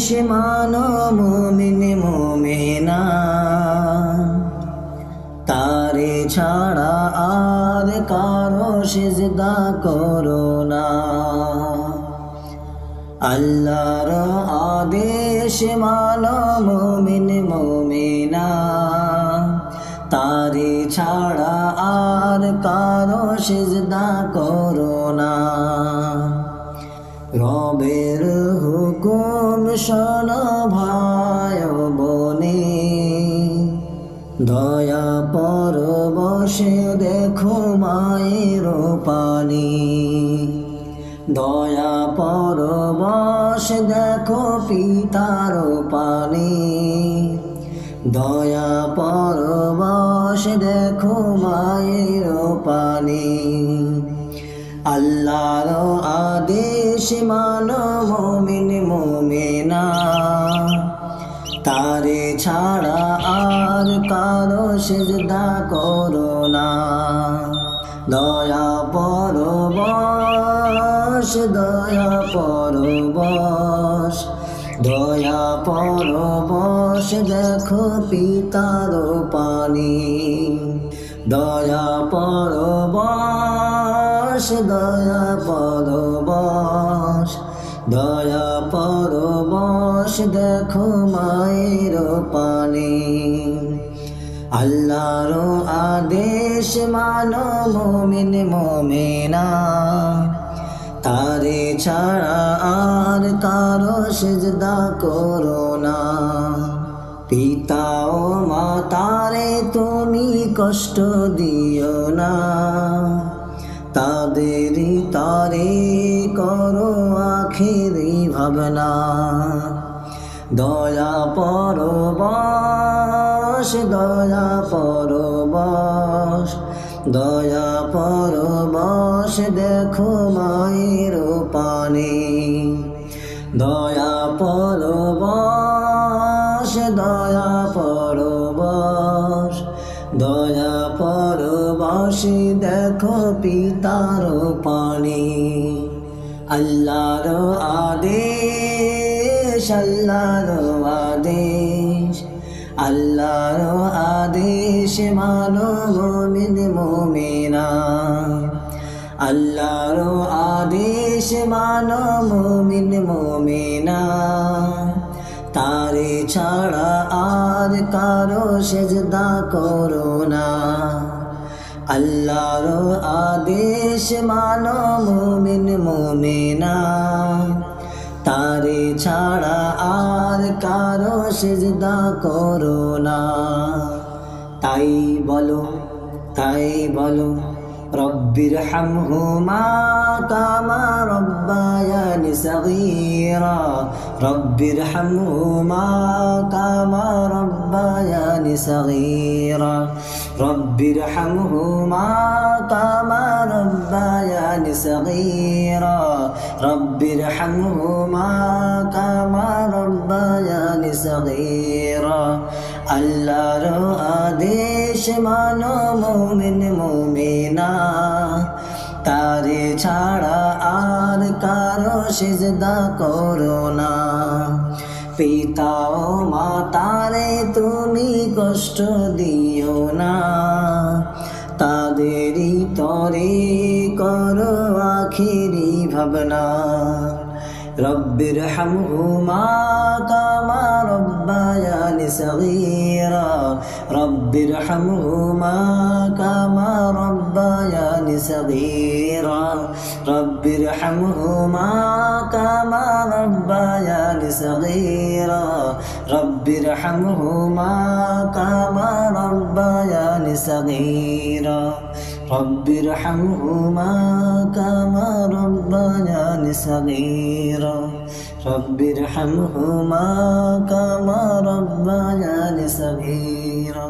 আদেশ মানো মুমিন মুমিনা, তারে ছাড়া আর কারো সিজদা করো না। আল্লাহর আদেশ মানো মুমিন মুমিনা, তারে ছাড়া আর কারো সিজদা করো না। রবের হুকুম শোনো ভাই বোনে, দয়া পরবশে দেখো মায়ের পানি। দয়া পরবশ দেখো পিতার পানি, দয়া পরবশ দেখো মায়ের পানি। আল্লাহর আদেশ মানো মুমিন মুমিনা, তারে ছাড়া আর কারো সিজদা করো না। দয়া পরবশ দয়া পরবশ, দয়া পরবশ দেখো পিতার পানি। দয়া পরবশ দয়া পরবশ, দয়া পরবশ দেখো মায়ের পানি। আল্লাহর আদেশ মানো মুমিন মুমিনা, তারে ছাড়া আর কারো সিজদা করো না। পিতা ও মাতারে তুমি কষ্ট দিও না, তাদেরই তারে করো আখিরি ভাবনা। দয়া পরবশ দয়া পরবশ, দয়া পরবশ দেখো মায়ের পানি। দয়া পরবশ দয়া পরবশ, দয়া পরবশ দেখো পিতার পানি। আল্লাহর আদেশ আল্লাহর আদেশ, আল্লাহর আদেশ মানো মুমিন মুমিনা। আল্লাহর আদেশ মানো মুমিন মুমিনা, তারে ছাড়া আর কারো সিজদা করো না। আল্লাহর আদেশ মানো মুমিন মুমিনা, তারে ছাড়া আর কারো সিজদা করো না। তাই বলো তাই বলো, রব্বির হামহুমা কামা রব্বায়ানি সগীরা, রব্বির হামহুমা কামা রব্বায়ানি সগীরা, রব্বির হামহুমা কামা রব্বায়ানি সগীরা, রব্বির হামহুমা কামা রব্বায়ানি সগীরা। আল্লাহর আদেশ মানো মুমিন মুমিনা, তারে ছাড়া আর কারো সিজদা করো না। পিতা ও মাতারে তুমি কষ্ট দিও না, তাদেরই তরে করো আখিরি ভাবনা। রব্বির হামহুমা কামা রব্বায়ানি সগীরা, রব্বির হামহুমা কামা রব্বায়ানি সগীরা, রব্বির হামহুমা কামা রব্বায়ানি সগীরা, রব্বির হামহুমা কামা রব্বায়ানি সগীরা, রব্বির হামহুমা কামা রব্বায়ানি সগীরা, রব্বির হামহুমা কামা রব্বায়ানি সগীরা।